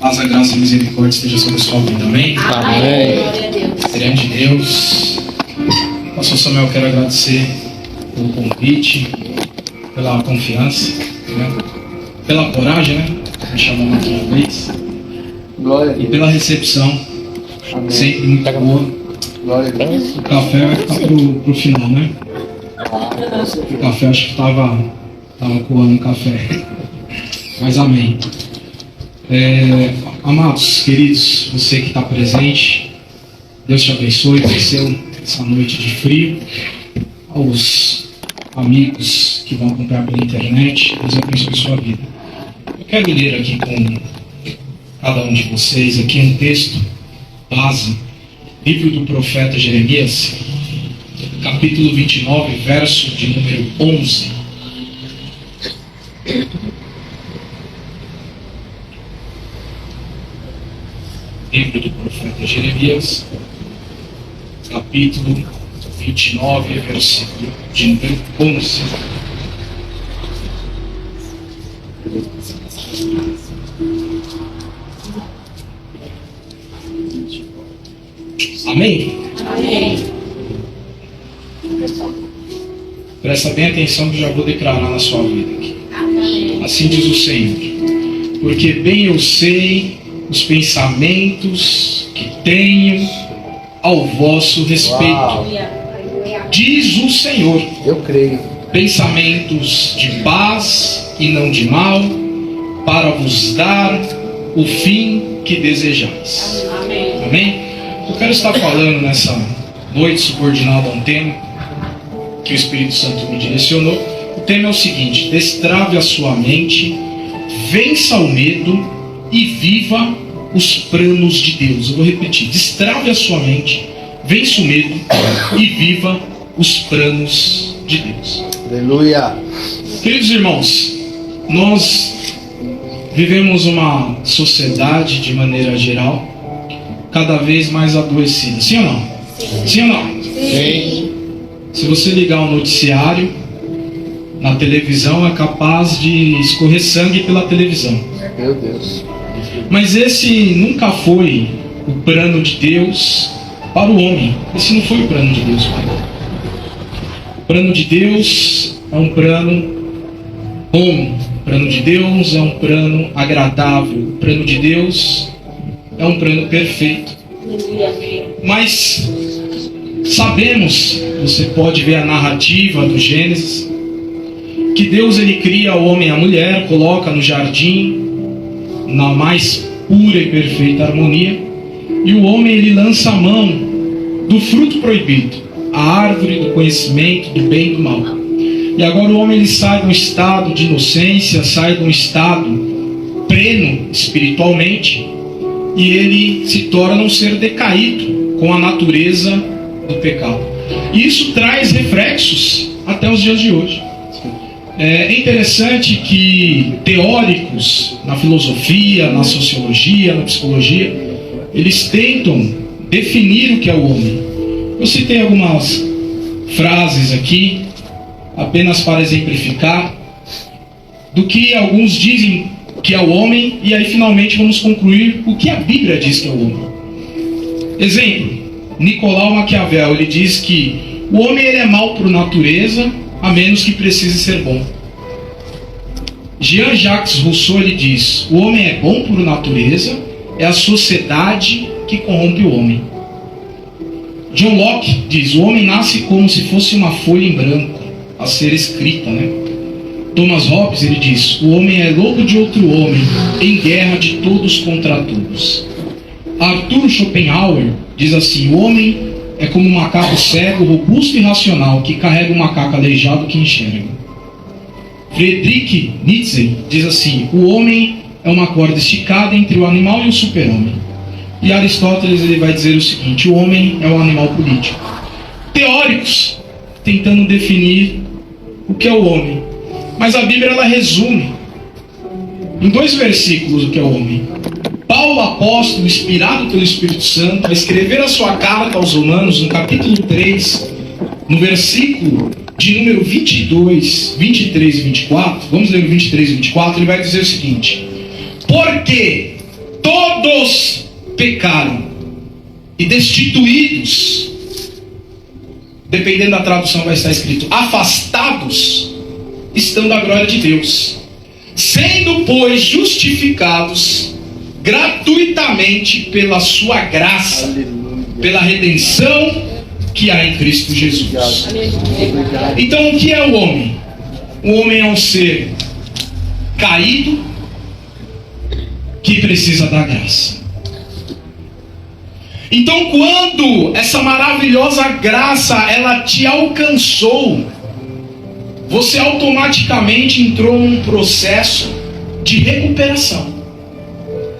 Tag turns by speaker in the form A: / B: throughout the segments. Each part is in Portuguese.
A: Paz, a graça e a misericórdia esteja sobre a sua vida, amém?
B: Amém.
A: Grande Deus, Pastor Samuel, quero agradecer pelo convite, pela confiança, né? Pela coragem, né? Me chamou mais uma vez.
B: Glória a
A: E
B: Deus.
A: pela recepção,
B: Amém.
A: sempre muito boa.
B: Glória a Deus.
A: O café vai ficar pro final, né? O café, acho que tava coando o café. Mas amém. Amados, queridos, você que está presente, Deus te abençoe, venceu essa noite de frio. Aos amigos que vão acompanhar pela internet, Deus abençoe sua vida. Eu quero ler aqui com cada um de vocês aqui um texto base, livro do profeta Jeremias, capítulo 29, verso de número 11. Livro do profeta Jeremias, capítulo 29, versículo de número 11. Amém?
C: Amém.
A: Presta bem atenção que eu já vou declarar na sua vida aqui.
C: Amém.
A: Assim diz o Senhor: porque bem eu sei os pensamentos que tenho ao vosso respeito,
B: Uau.
A: diz o Senhor,
B: Eu creio.
A: pensamentos de paz e não de mal, para vos dar o fim que desejais.
C: Amém.
A: Amém? Eu quero estar falando nessa noite subordinado a um tema que o Espírito Santo me direcionou. O tema é o seguinte: destrave a sua mente, vença o medo e viva os planos de Deus. Eu vou repetir: destrave a sua mente, vença o medo e viva os planos de Deus.
B: Aleluia.
A: Queridos irmãos, nós vivemos uma sociedade, de maneira geral, cada vez mais adoecida. Sim ou não? Sim ou não?
B: Sim.
A: Se você ligar o noticiário na televisão, é capaz de escorrer sangue pela televisão.
B: Meu Deus.
A: Mas esse nunca foi o plano de Deus para o homem. Esse não foi o plano de Deus para o homem. O plano de Deus é um plano bom. O plano de Deus é um plano agradável. O plano de Deus é um plano perfeito. Mas sabemos, você pode ver a narrativa do Gênesis, que Deus ele cria o homem e a mulher, coloca no jardim, na mais pura e perfeita harmonia, e o homem ele lança a mão do fruto proibido, a árvore do conhecimento do bem e do mal. E agora o homem ele sai de um estado de inocência, sai de um estado pleno espiritualmente, e ele se torna um ser decaído com a natureza do pecado. E isso traz reflexos até os dias de hoje. É interessante que teóricos na filosofia, na sociologia, na psicologia, eles tentam definir o que é o homem. Eu citei algumas frases aqui, apenas para exemplificar, do que alguns dizem que é o homem, e aí finalmente vamos concluir o que a Bíblia diz que é o homem. Exemplo, Nicolau Maquiavel, ele diz que o homem ele é mau por natureza, a menos que precise ser bom. Jean-Jacques Rousseau, ele diz: o homem é bom por natureza, é a sociedade que corrompe o homem. John Locke diz: o homem nasce como se fosse uma folha em branco a ser escrita, né? Thomas Hobbes, ele diz: o homem é lobo de outro homem, em guerra de todos contra todos. Arthur Schopenhauer diz assim: o homem é como um macaco cego, robusto e racional, que carrega um macaco aleijado que enxerga. Friedrich Nietzsche diz assim: o homem é uma corda esticada entre o animal e o super-homem. E Aristóteles ele vai dizer o seguinte: o homem é um animal político. Teóricos tentando definir o que é o homem. Mas a Bíblia ela resume em 2 versículos o que é o homem. Paulo, apóstolo, inspirado pelo Espírito Santo, vai escrever a sua carta aos Romanos, no capítulo 3, no versículo de número 22, 23 e 24, vamos ler o 23 e 24, ele vai dizer o seguinte: porque todos todos pecaram e destituídos, dependendo da tradução vai estar escrito, afastados estão da glória de Deus, sendo, pois, justificados gratuitamente pela sua graça, pela redenção que há em Cristo Jesus. Então, o que é o homem? O homem é um ser caído que precisa da graça. Então, quando essa maravilhosa graça ela te alcançou, você automaticamente entrou num processo de recuperação.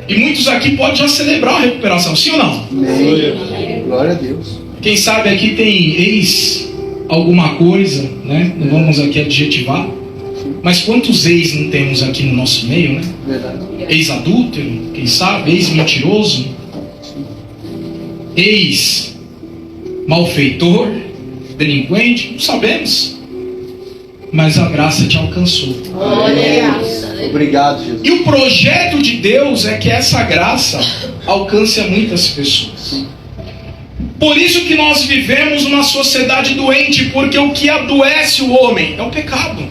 A: E muitos aqui podem já celebrar a recuperação, sim ou não?
B: Amém. Glória a Deus.
A: Quem sabe aqui tem ex alguma coisa, né? Não vamos aqui adjetivar. Mas quantos ex não temos aqui no nosso meio, né?
B: Verdade.
A: Ex-adúltero, quem sabe? Ex-mentiroso. Ex-malfeitor, delinquente, não sabemos. Mas a graça te alcançou.
B: Obrigado, Jesus.
A: E o projeto de Deus é que essa graça alcance a muitas pessoas. Por isso que nós vivemos uma sociedade doente, porque o que adoece o homem é o pecado.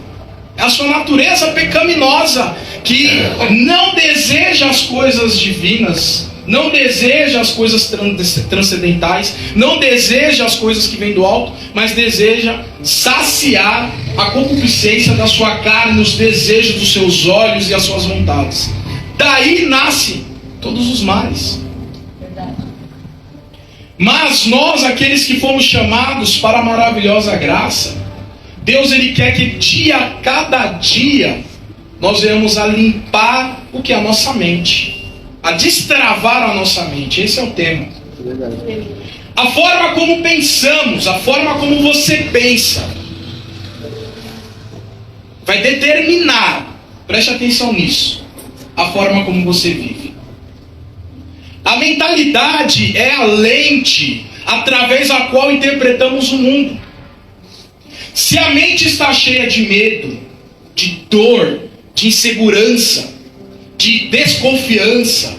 A: É a sua natureza pecaminosa, que não deseja as coisas divinas, não deseja as coisas transcendentais, não deseja as coisas que vêm do alto, mas deseja saciar a concupiscência da sua carne, os desejos dos seus olhos e as suas vontades. Daí nascem todos os males. Mas nós, aqueles que fomos chamados para a maravilhosa graça, Deus ele quer que cada dia nós venhamos a limpar o que é a nossa mente, a destravar a nossa mente. Esse é o tema. A forma como pensamos, a forma como você pensa, vai determinar, preste atenção nisso, a forma como você vive. A mentalidade é a lente através da qual interpretamos o mundo. Se a mente está cheia de medo, de dor, de insegurança, de desconfiança,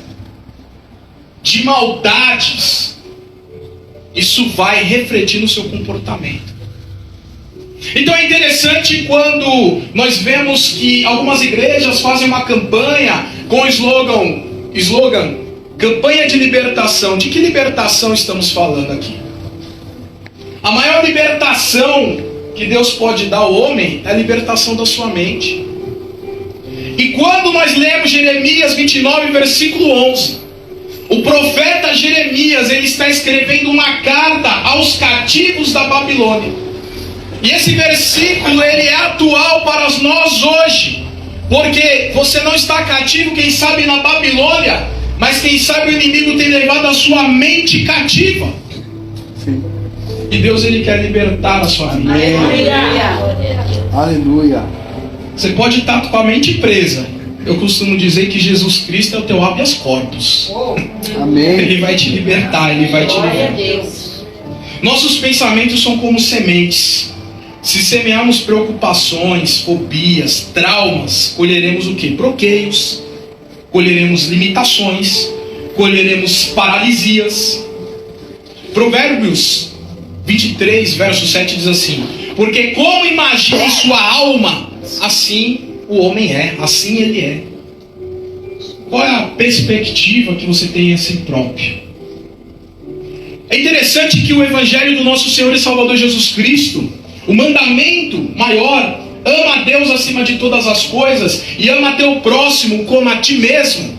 A: de maldades, isso vai refletir no seu comportamento. Então é interessante quando nós vemos que algumas igrejas fazem uma campanha com o slogan campanha de libertação. De que libertação estamos falando aqui? A maior libertação que Deus pode dar ao homem é a libertação da sua mente. E quando nós lemos Jeremias 29, versículo 11, o profeta Jeremias, ele está escrevendo uma carta aos cativos da Babilônia. E esse versículo, ele é atual para nós hoje. Porque você não está cativo, quem sabe, na Babilônia, mas quem sabe o inimigo tem levado a sua mente cativa.
B: Sim.
A: E Deus ele quer libertar a sua mente.
B: Aleluia.
A: Você pode estar com a mente presa. Eu costumo dizer que Jesus Cristo é o teu habeas corpus.
B: Amém.
A: Ele vai te libertar, ele vai te libertar. Nossos pensamentos são como sementes. Se semearmos preocupações, fobias, traumas, colheremos o quê? Bloqueios. Colheremos limitações, colheremos paralisias. Provérbios 23, verso 7 diz assim: porque como imagina em sua alma, assim o homem é, assim ele é. Qual é a perspectiva que você tem em si próprio? É interessante que o Evangelho do nosso Senhor e Salvador Jesus Cristo, o mandamento maior, ama a Deus acima de todas as coisas e ama teu próximo como a ti mesmo,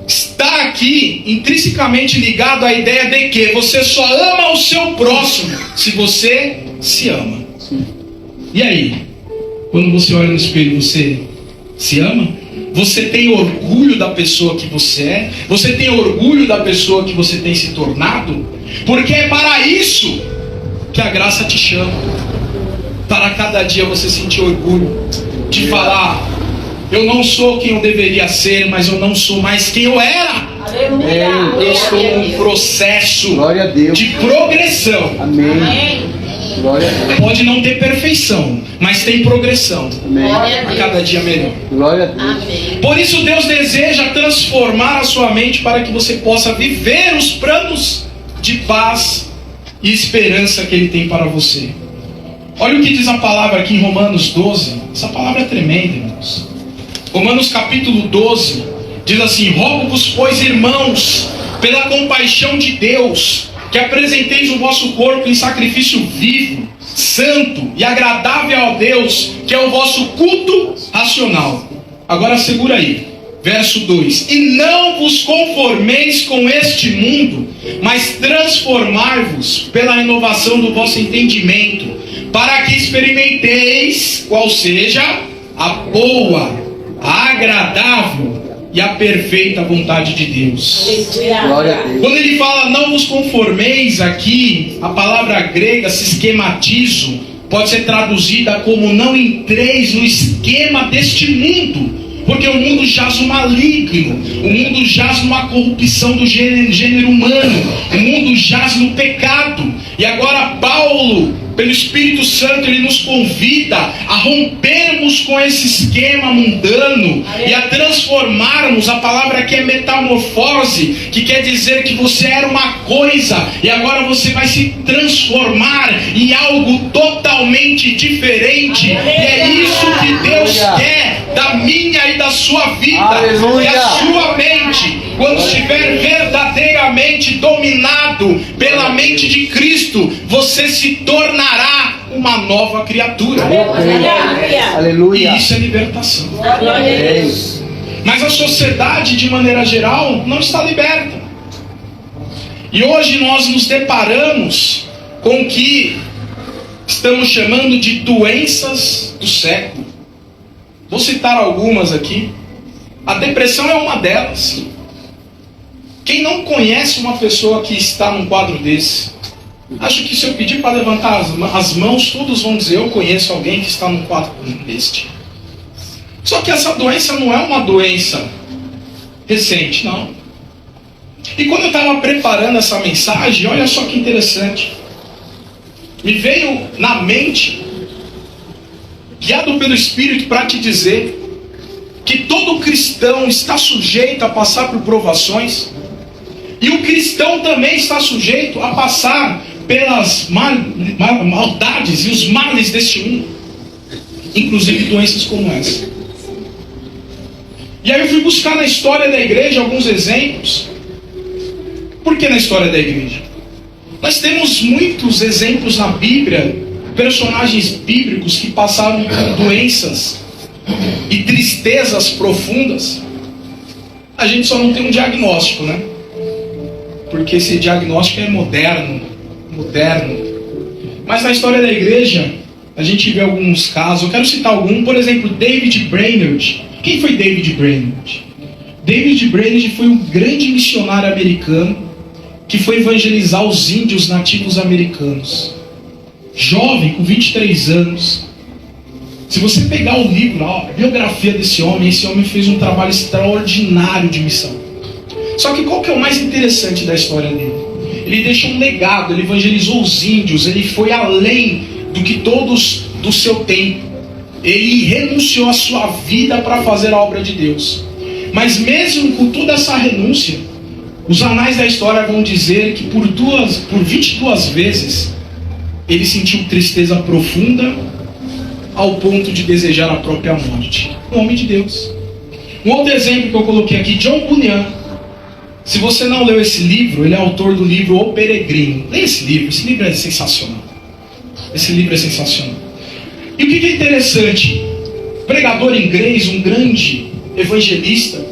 A: está aqui intrinsecamente ligado à ideia de que você só ama o seu próximo se você se ama. E aí? Quando você olha no espelho, você se ama? Você tem orgulho da pessoa que você é? Você tem orgulho da pessoa que você tem se tornado? Porque é para isso que a graça te chama. Para cada dia você sentir orgulho de falar: eu não sou quem eu deveria ser, mas eu não sou mais quem eu era. Eu estou num processo
B: Glória a Deus.
A: de progressão.
B: Amém. Glória a Deus.
A: Pode não ter perfeição, mas tem progressão.
B: Amém.
A: A cada dia melhor.
B: Glória a Deus.
C: Amém.
A: Por isso Deus deseja transformar a sua mente para que você possa viver os planos de paz e esperança que Ele tem para você. Olha o que diz a palavra aqui em Romanos 12. Essa palavra é tremenda, irmãos. Romanos capítulo 12 diz assim: rogo-vos, pois, irmãos, pela compaixão de Deus, que apresenteis o vosso corpo em sacrifício vivo, santo e agradável a Deus, que é o vosso culto racional. Agora segura aí, verso 2: e não vos conformeis com este mundo, mas transformai-vos pela renovação do vosso entendimento, para que experimenteis qual seja a boa, a agradável e a perfeita vontade de Deus.
B: Glória a Deus.
A: Quando ele fala não vos conformeis, aqui a palavra grega se esquematizo pode ser traduzida como não entreis no esquema deste mundo, porque o mundo jaz no maligno, o mundo jaz numa corrupção do gênero humano, o mundo jaz no pecado. E agora Paulo, pelo Espírito Santo, ele nos convida a rompermos com esse esquema mundano e a transformarmos. A palavra aqui é metamorfose, que quer dizer que você era uma coisa e agora você vai se transformar em algo totalmente diferente. E é isso que Deus quer da minha e da sua vida.
B: Aleluia.
A: E a sua mente, quando estiver verdadeiramente dominado pela mente de Cristo, você se tornará uma nova criatura.
B: Aleluia.
A: E isso é libertação.
B: Amém.
A: Mas a sociedade, de maneira geral, não está liberta. E hoje nós nos deparamos com o que estamos chamando de doenças do século. Vou citar algumas aqui. A depressão é uma delas. Quem não conhece uma pessoa que está num quadro desse? Acho que se eu pedir para levantar as mãos, todos vão dizer: eu conheço alguém que está num quadro deste. Só que essa doença não é uma doença recente, não. E quando eu estava preparando essa mensagem, olha só que interessante. Me veio na mente, guiado pelo Espírito, para te dizer que todo cristão está sujeito a passar por provações. E o cristão também está sujeito a passar pelas maldades e os males deste mundo, inclusive doenças como essa. E aí eu fui buscar na história da igreja alguns exemplos. Por que na história da igreja? Nós temos muitos exemplos na Bíblia, personagens bíblicos que passaram por doenças e tristezas profundas. A gente só não tem um diagnóstico, né? Porque esse diagnóstico é moderno. Mas na história da igreja, a gente vê alguns casos. Eu quero citar algum, por exemplo, David Brainerd. Quem foi David Brainerd? David Brainerd foi um grande missionário americano que foi evangelizar os índios nativos americanos. Jovem, com 23 anos. Se você pegar o livro, a biografia desse homem, esse homem fez um trabalho extraordinário de missão. Só que qual que é o mais interessante da história dele? Ele deixou um legado, ele evangelizou os índios, ele foi além do que todos do seu tempo. Ele renunciou à sua vida para fazer a obra de Deus. Mas mesmo com toda essa renúncia, os anais da história vão dizer que por 22 vezes ele sentiu tristeza profunda ao ponto de desejar a própria morte. Um homem de Deus. Um outro exemplo que eu coloquei aqui, John Bunyan. Se você não leu esse livro, ele é autor do livro O Peregrino. Leia esse livro é sensacional. Esse livro é sensacional. E o que é interessante? Pregador inglês, um grande evangelista,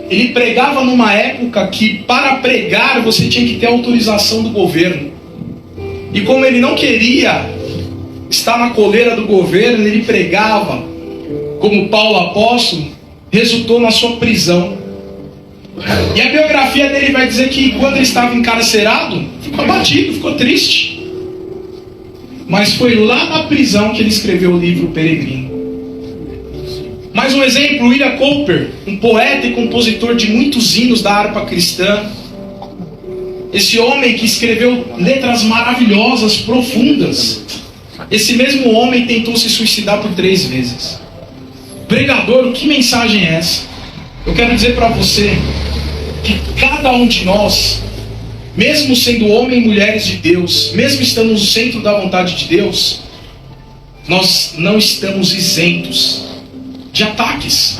A: ele pregava numa época que para pregar você tinha que ter autorização do governo. E como ele não queria estar na coleira do governo, ele pregava como Paulo apóstolo, resultou na sua prisão. E a biografia dele vai dizer que quando ele estava encarcerado, ficou abatido, ficou triste. Mas foi lá na prisão que ele escreveu o livro Peregrino. Mais um exemplo, William Cowper, um poeta e compositor de muitos hinos da harpa cristã. Esse homem que escreveu letras maravilhosas, profundas. esse mesmo homem tentou se suicidar por 3 vezes. Pregador, que mensagem é essa? Eu quero dizer para você que cada um de nós, mesmo sendo homens e mulheres de Deus, mesmo estando no centro da vontade de Deus, nós não estamos isentos de ataques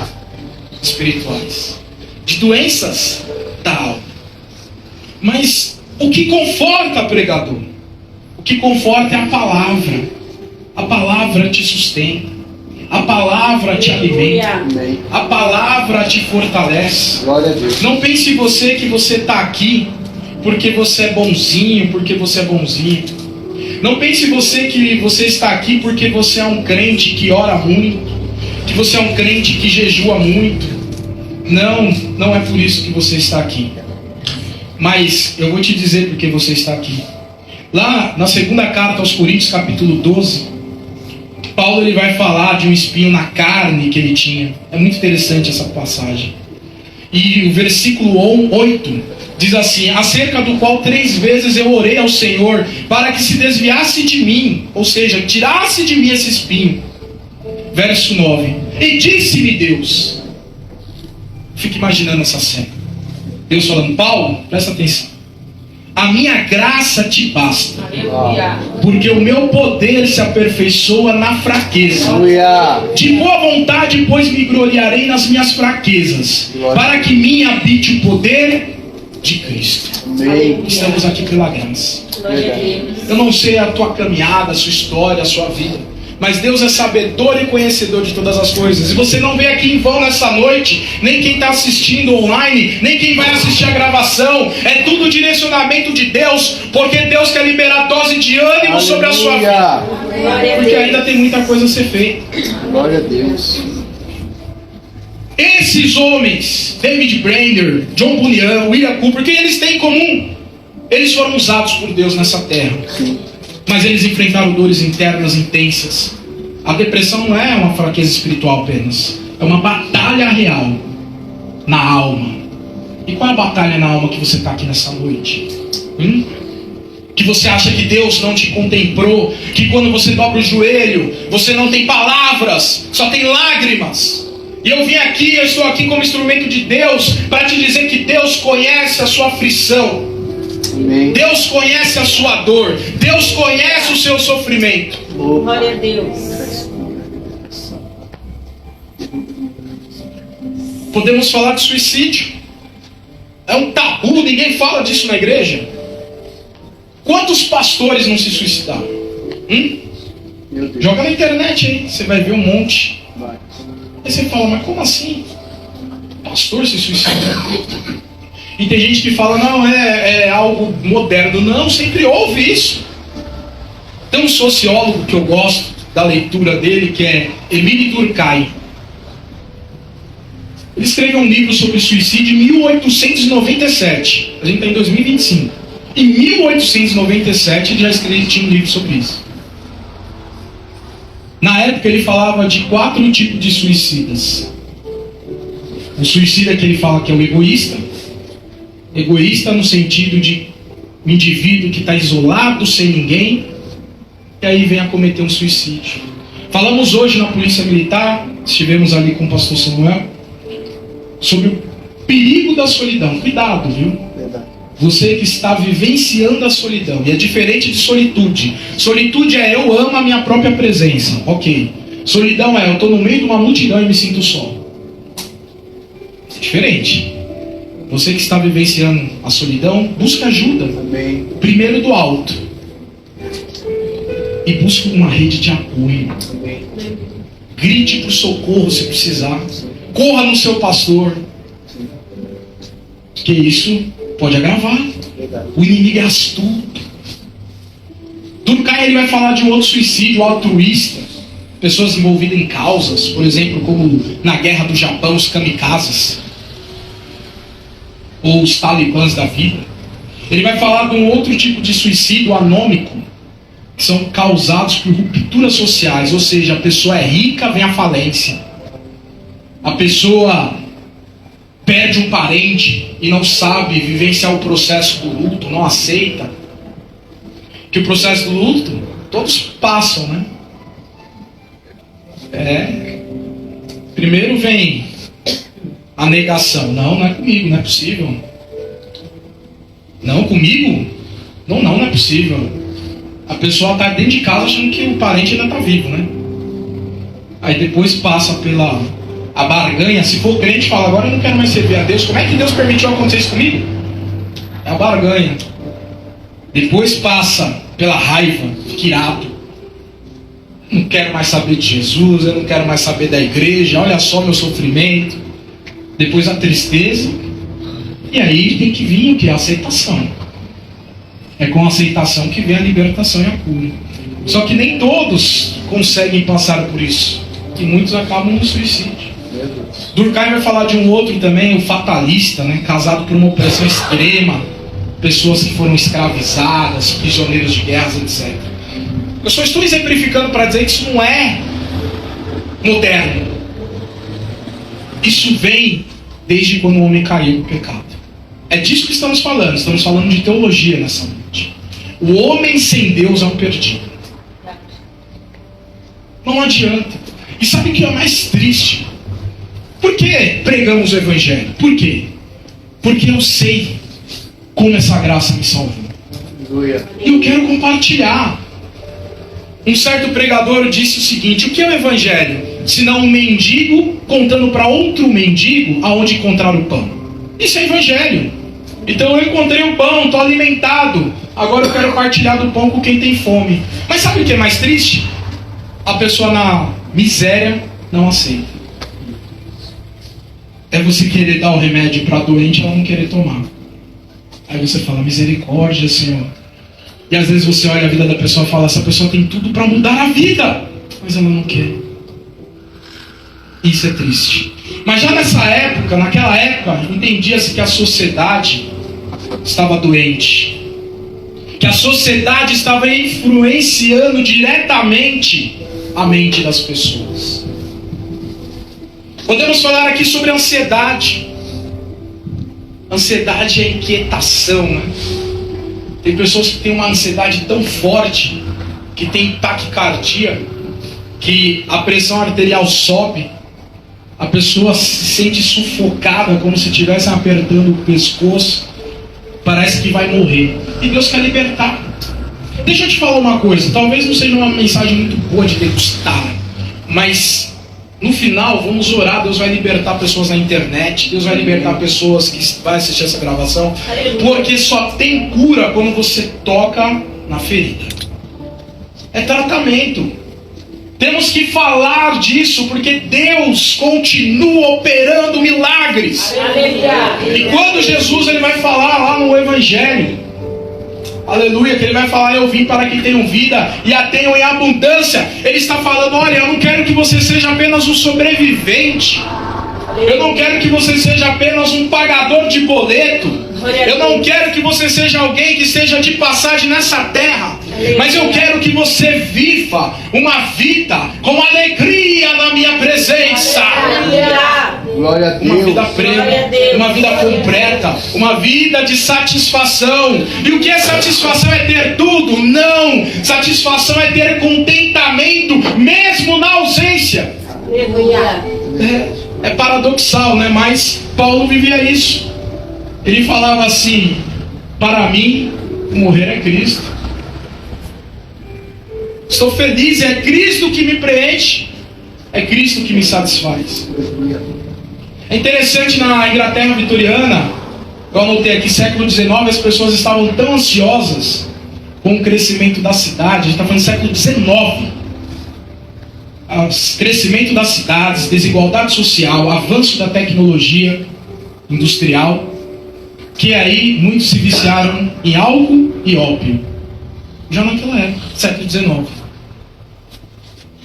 A: espirituais, de doenças da alma. Mas o que conforta, pregador? O que conforta é a palavra. A palavra te sustenta. A palavra te alimenta. A palavra te fortalece.
B: Glória a Deus.
A: Não pense você que você está aqui porque você é bonzinho, porque você é bonzinho. Não pense você que você está aqui porque você é um crente que ora muito, que você é um crente que jejua muito. Não, não é por isso que você está aqui. Mas eu vou te dizer por que você está aqui. Lá na segunda carta aos Coríntios, capítulo 12, Paulo ele vai falar de um espinho na carne que ele tinha. É muito interessante essa passagem. E o versículo 8 diz assim: acerca do qual 3 vezes eu orei ao Senhor para que se desviasse de mim, ou seja, tirasse de mim esse espinho. Verso 9: e disse-me Deus. Fique imaginando essa cena. Deus falando: Paulo, presta atenção. A minha graça te basta.
C: Aleluia.
A: Porque o meu poder se aperfeiçoa na fraqueza.
B: Aleluia.
A: De boa vontade, pois me gloriarei nas minhas fraquezas, para que me habite o poder de Cristo.
B: Amém.
A: Estamos aqui pela graça.
C: Glória a Deus.
A: Eu não sei a tua caminhada, a sua história, a sua vida, mas Deus é sabedor e conhecedor de todas as coisas. E você não veio aqui em vão nessa noite, nem quem está assistindo online, nem quem vai assistir a gravação. É tudo direcionamento de Deus, porque Deus quer liberar dose de ânimo sobre a sua vida.
B: Aleluia.
C: Glória a
A: Porque
C: Deus.
A: ainda tem muita coisa a ser feita.
B: Glória a Deus.
A: Esses homens, David Brainerd, John Bunyan, William Cooper, o que eles têm em comum? Eles foram usados por Deus nessa terra.
B: Sim.
A: Mas eles enfrentaram dores internas intensas. A depressão não é uma fraqueza espiritual apenas. É uma batalha real na alma. E qual é a batalha na alma que você está aqui nessa noite? Que você acha que Deus não te contemplou, que quando você dobra o joelho, você não tem palavras, só tem lágrimas. E eu vim aqui, eu estou aqui como instrumento de Deus para te dizer que Deus conhece a sua aflição.
B: Amém.
A: Deus conhece a sua dor. Deus conhece o seu sofrimento.
C: Glória a Deus.
A: Podemos falar de suicídio. É um tabu, ninguém fala disso na igreja. Quantos pastores não se suicidaram?
B: Meu Deus.
A: Joga na internet aí, você vai ver um monte.
B: Vai.
A: Aí você fala, mas como assim? Pastor se suicidou? E tem gente que fala, não, é algo moderno. Não, sempre houve isso. Tem um sociólogo que eu gosto da leitura dele, que é Emile Durkheim. Ele escreveu um livro sobre suicídio em 1897. A gente está em 2025. Em 1897 ele já tinha um livro sobre isso. Na época ele falava de 4 tipos de suicidas. O suicida que ele fala que é o egoísta. Egoísta no sentido de um indivíduo que está isolado, sem ninguém, e aí vem a cometer um suicídio. Falamos hoje na Polícia Militar, estivemos ali com o pastor Samuel, sobre o perigo da solidão. Cuidado, viu?
B: Verdade.
A: Você que está vivenciando a solidão. E é diferente de solitude. Solitude é eu amo a minha própria presença. Ok. Solidão é eu estou no meio de uma multidão e me sinto só. É diferente. Você que está vivenciando a solidão, busca ajuda.
B: Amém.
A: Primeiro do alto. E busque uma rede de apoio.
B: Amém.
A: Grite por socorro se precisar. Corra no seu pastor. Que isso pode agravar.
B: Verdade.
A: O inimigo é astuto. Durkheim ele vai falar de um outro suicídio altruísta. Pessoas envolvidas em causas, por exemplo, como na guerra do Japão, os kamikazes. Ou os talibãs da vida. Ele vai falar de um outro tipo de suicídio anômico, que são causados por rupturas sociais, ou seja, a pessoa é rica, vem a falência. A pessoa perde um parente e não sabe vivenciar o processo do luto, não aceita. Que o processo do luto Todos passam, né? Primeiro vem a negação. Não é comigo, não é possível. Não, comigo? Não é possível. A pessoa está dentro de casa achando que o parente ainda está vivo, né? Aí depois passa pela a barganha. Se for crente, fala, agora eu não quero mais servir a Deus. Como é que Deus permitiu acontecer isso comigo? É a barganha. Depois passa pela raiva, fica irado. Não quero mais saber de Jesus, eu não quero mais saber da igreja, olha só meu sofrimento. Depois a tristeza. E aí tem que vir o que? A aceitação. É com a aceitação que vem a libertação e a cura. Só que nem todos conseguem passar por isso. E muitos acabam no suicídio. Durkheim vai falar de um outro também, o fatalista, né? Casado por uma opressão extrema. Pessoas que foram escravizadas, prisioneiros de guerras, etc. Eu só estou exemplificando para dizer que isso não é moderno. Isso vem desde quando o homem caiu no pecado. É disso que estamos falando. Estamos falando de teologia nessa noite. O homem sem Deus é um perdido. Não adianta. E sabe o que é mais triste? Por que pregamos o Evangelho? Por quê? Porque eu sei como essa graça me salvou. E eu quero compartilhar. Um certo pregador disse o seguinte: o que é o Evangelho? Senão um mendigo contando para outro mendigo aonde encontrar o pão. Isso é Evangelho. Então eu encontrei o pão, estou alimentado. Agora eu quero partilhar do pão com quem tem fome. Mas sabe o que é mais triste? A pessoa na miséria não aceita. É você querer dar o remédio para a doente e ela não querer tomar. Aí você fala, misericórdia, Senhor. E às vezes você olha a vida da pessoa e fala, essa pessoa tem tudo para mudar a vida, mas ela não quer. Isso é triste. Mas já naquela época, entendia-se que a sociedade estava doente. Que a sociedade estava influenciando diretamente a mente das pessoas. Podemos falar aqui sobre ansiedade. Ansiedade é inquietação, né? Tem pessoas que têm uma ansiedade tão forte que tem taquicardia, que a pressão arterial sobe, a pessoa se sente sufocada, como se estivesse apertando o pescoço, parece que vai morrer. E Deus quer libertar. Deixa eu te falar uma coisa, talvez não seja uma mensagem muito boa de degustar, mas no final vamos orar. Deus vai libertar pessoas na internet, Deus vai libertar pessoas que vão assistir essa gravação, porque só tem cura quando você toca na ferida. É tratamento. Temos que falar disso, porque Deus continua operando milagres. E quando Jesus ele vai falar lá no Evangelho, aleluia, que ele vai falar, eu vim para que tenham vida e a tenham em abundância. Ele está falando, olha, eu não quero que você seja apenas um sobrevivente. Eu não quero que você seja apenas um pagador de boleto. Eu não quero que você seja alguém que esteja de passagem nessa terra. Mas eu quero que você viva uma vida com alegria na minha presença.
B: Glória a Deus.
A: Uma vida plena, uma vida completa, uma vida de satisfação. E o que é satisfação? É ter tudo? Não! Satisfação é ter contentamento, mesmo na ausência. É paradoxal, né? Mas Paulo vivia isso. Ele falava assim, para mim, morrer é Cristo. Estou feliz, é Cristo que me preenche, é Cristo que me satisfaz. É interessante, na Inglaterra vitoriana, eu anotei aqui, século XIX, as pessoas estavam tão ansiosas com o crescimento da cidade. A gente está falando do século XIX. Crescimento das cidades, desigualdade social, avanço da tecnologia industrial, que aí muitos se viciaram em álcool e ópio. Já naquela época, século XIX.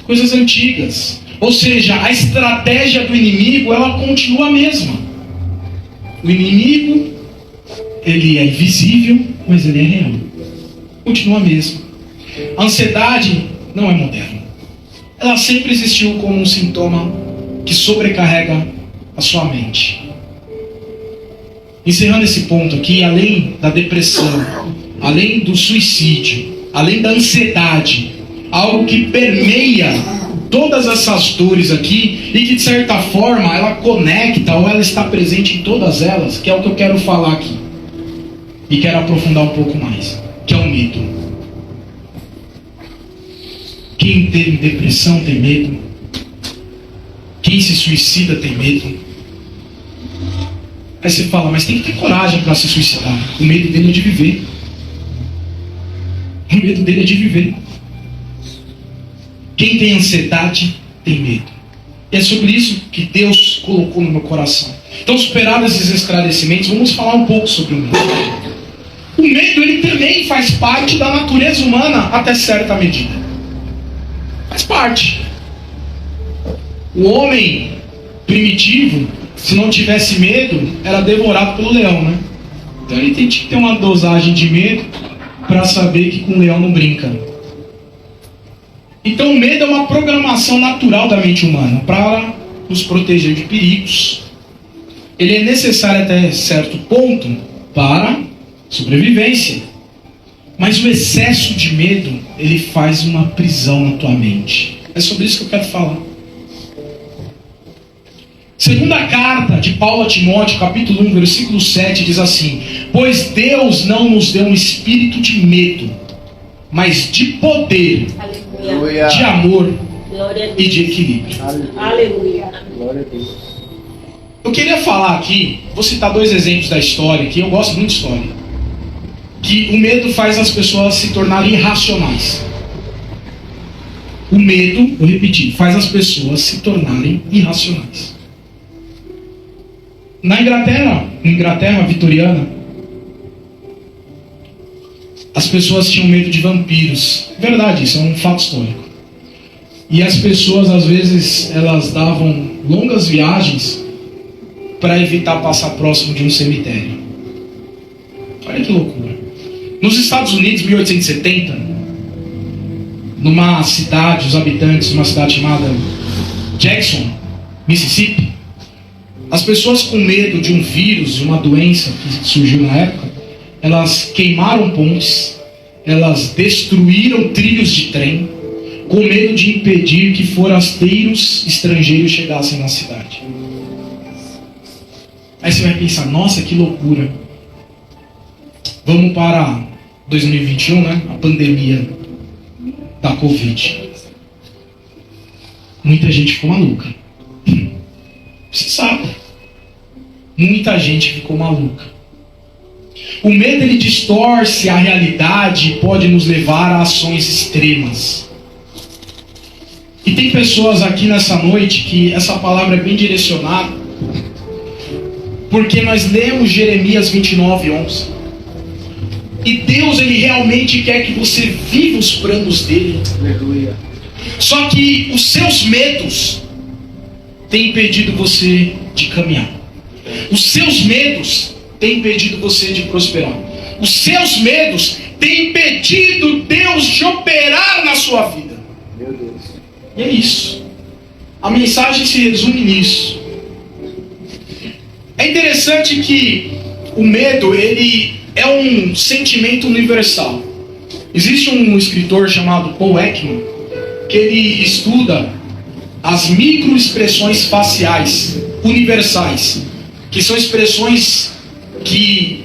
A: Coisas antigas. Ou seja, a estratégia do inimigo, ela continua a mesma. O inimigo, ele é invisível, mas ele é real. Continua a mesma. A ansiedade não é moderna. Ela sempre existiu como um sintoma que sobrecarrega a sua mente. Encerrando esse ponto aqui, além da depressão, além do suicídio, além da ansiedade, algo que permeia todas essas dores aqui e que de certa forma ela conecta ou ela está presente em todas elas, que é o que eu quero falar aqui e quero aprofundar um pouco mais, que é o medo. Quem tem depressão tem medo, quem se suicida tem medo. Aí você fala, mas tem que ter coragem para se suicidar. O medo dele é de viver. O medo dele é de viver. Quem tem ansiedade tem medo. E é sobre isso que Deus colocou no meu coração. Então, superados esses esclarecimentos, vamos falar um pouco sobre o medo. O medo, ele também faz parte da natureza humana até certa medida. Faz parte. O homem primitivo, se não tivesse medo, era devorado pelo leão, né? Então ele tem que ter uma dosagem de medo para saber que com o leão não brinca. Então o medo é uma programação natural da mente humana para nos proteger de perigos. Ele é necessário até certo ponto para sobrevivência. Mas o excesso de medo, ele faz uma prisão na tua mente. É sobre isso que eu quero falar. Segunda carta de Paulo a Timóteo, capítulo 1, versículo 7, diz assim: pois Deus não nos deu um espírito de medo, mas de poder,
B: Aleluia.
A: de amor
C: Glória a
A: e
C: Deus.
A: de equilíbrio.
C: Aleluia.
B: Glória a Deus.
A: Eu queria falar aqui, vou citar 2 exemplos da história, que eu gosto muito de história. Que o medo faz as pessoas se tornarem irracionais. O medo, vou repetir, faz as pessoas se tornarem irracionais. Na Inglaterra vitoriana, as pessoas tinham medo de vampiros. Verdade, isso é um fato histórico. E as pessoas, às vezes, elas davam longas viagens para evitar passar próximo de um cemitério. Olha que loucura. Nos Estados Unidos, 1870, numa cidade, os habitantes, uma cidade chamada Jackson, Mississippi, as pessoas com medo de um vírus, de uma doença que surgiu na época, elas queimaram pontes, elas destruíram trilhos de trem, com medo de impedir que forasteiros estrangeiros chegassem na cidade. Aí você vai pensar, nossa, que loucura. Vamos para 2021, né? A pandemia da Covid. Muita gente ficou maluca. Você sabe. Muita gente ficou maluca. O medo, ele distorce a realidade e pode nos levar a ações extremas. E tem pessoas aqui nessa noite que essa palavra é bem direcionada, porque nós lemos Jeremias 29:11. E Deus, ele realmente quer que você viva os planos dele.
B: Aleluia.
A: Só que os seus medos têm impedido você de caminhar. Os seus medos têm impedido você de prosperar. Os seus medos têm impedido Deus de operar na sua vida.
B: Meu Deus.
A: E é isso. A mensagem se resume nisso. É interessante que o medo, ele é um sentimento universal. Existe um escritor chamado Paul Ekman, que ele estuda as microexpressões faciais universais, que são expressões que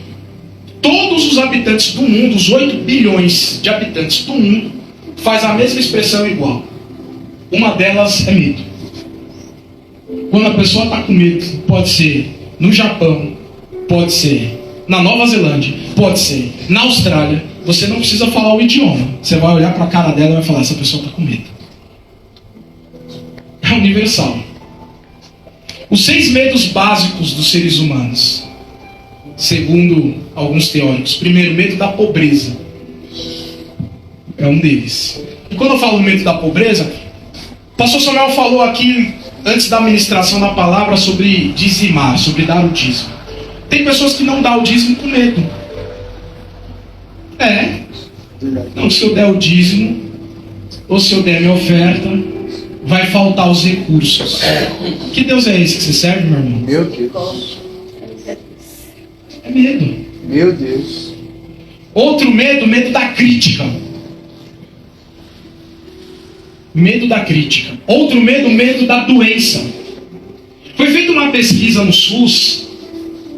A: todos os habitantes do mundo, os 8 bilhões de habitantes do mundo, faz a mesma expressão igual. Uma delas é medo. Quando a pessoa está com medo, pode ser no Japão, pode ser na Nova Zelândia, pode ser na Austrália, você não precisa falar o idioma. Você vai olhar para a cara dela e vai falar, essa pessoa está com medo. É universal. Os 6 medos básicos dos seres humanos, segundo alguns teóricos. Primeiro, medo da pobreza. É um deles. E quando eu falo medo da pobreza, o pastor Samuel falou aqui, antes da ministração da palavra, sobre dizimar, sobre dar o dízimo. Tem pessoas que não dão o dízimo com medo. Não, se eu der o dízimo, ou se eu der minha oferta, vai faltar os recursos. Que Deus é esse que você serve, meu irmão?
B: Meu Deus.
A: É medo.
B: Meu Deus.
A: Outro medo, medo da crítica. medo da crítica. Outro medo, medo da doença. Foi feita uma pesquisa no SUS.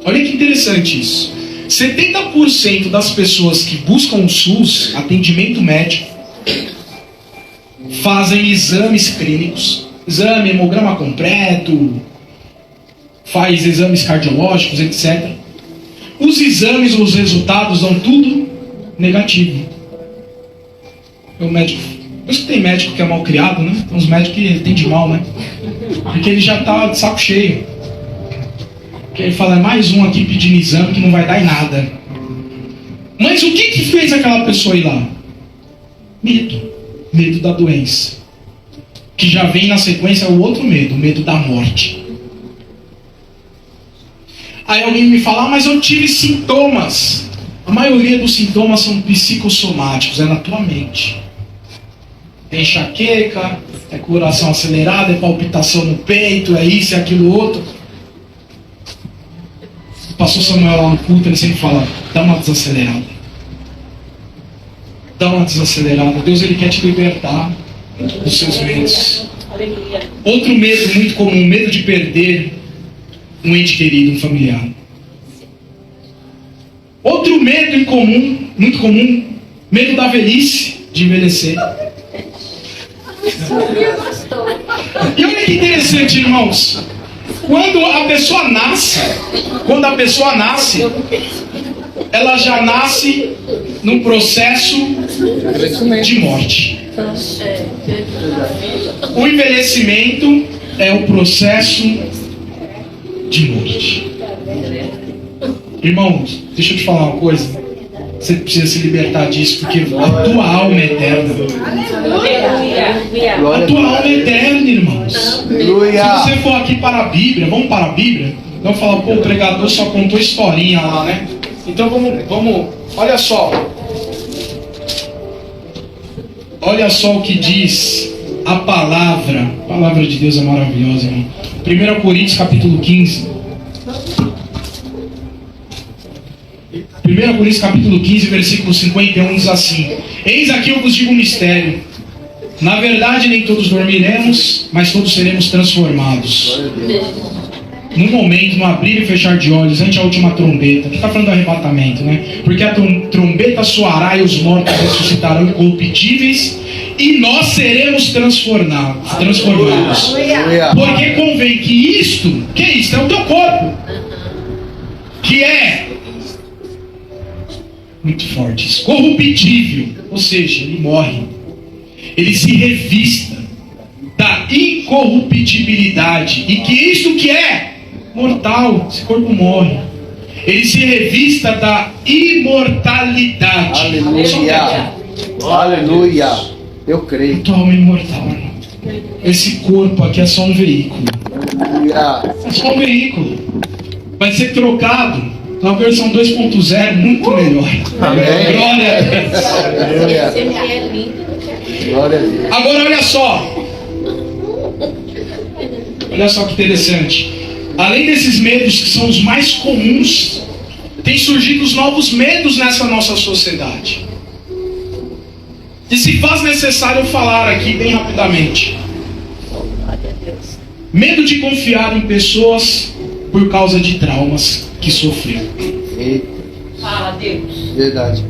A: Olha que interessante isso. 70% das pessoas que buscam o SUS, atendimento médico, fazem exames clínicos, exame, hemograma completo, faz exames cardiológicos, etc. Os exames, os resultados dão tudo negativo. O médico, por isso que tem médico que é mal criado, né? Tem uns médicos que atendem mal, né? Porque ele já está de saco cheio. Porque ele fala, é mais um aqui pedindo exame que não vai dar em nada. Mas o que fez aquela pessoa ir lá? Medo. Medo da doença. Que já vem na sequência o outro medo, o medo da morte. Aí alguém me fala, mas eu tive sintomas. A maioria dos sintomas são psicossomáticos, é na tua mente. É enxaqueca, é coração acelerado, é palpitação no peito, é isso, é aquilo outro. O pastor Samuel lá no culto, ele sempre fala, dá uma desacelerada. Dá uma desacelerada. Deus, ele quer te libertar dos seus medos. Outro medo muito comum, medo de perder um ente querido, um familiar. Outro medo incomum, muito comum, medo da velhice, de envelhecer. E olha que interessante, irmãos. Quando a pessoa nasce, ela já nasce num processo de morte. O envelhecimento é o processo de morte. Irmãos, deixa eu te falar uma coisa. Você precisa se libertar disso, porque a tua alma é eterna. A tua alma é eterna, irmãos. Se você for aqui para a Bíblia, vamos para a Bíblia? Não falar, pô, o pregador só contou historinha lá, né? Então vamos, olha só. Olha só o que diz a palavra. A palavra de Deus é maravilhosa, irmão. 1 Coríntios capítulo 15. 1 Coríntios capítulo 15, versículo 51 diz assim: eis aqui eu vos digo um mistério. Na verdade nem todos dormiremos, mas todos seremos transformados. Num momento, no abrir e fechar de olhos, ante a última trombeta. Aqui está falando do arrebatamento, né? Porque a trombeta soará e os mortos ressuscitarão incorruptíveis, e nós seremos transformados. Porque convém que isto, que é isto? É o teu corpo, que é muito forte, corruptível, ou seja, ele morre, ele se revista da incorruptibilidade, e que isto que é mortal, esse corpo morre, ele se revista da imortalidade.
B: Aleluia. Aleluia. Eu creio.
A: A tua alma é imortal, irmão. Esse corpo aqui é só um veículo.
B: Aleluia.
A: É só um veículo. Vai ser trocado na versão 2.0, muito melhor.
B: Amém.
A: Glória a Deus.
B: Aleluia. Glória a Deus.
A: Agora olha só. Olha só que interessante. Além desses medos que são os mais comuns, tem surgido os novos medos nessa nossa sociedade. E se faz necessário falar aqui bem rapidamente. Medo de confiar em pessoas por causa de traumas que sofreu.
C: Fala, Deus.
B: Verdade.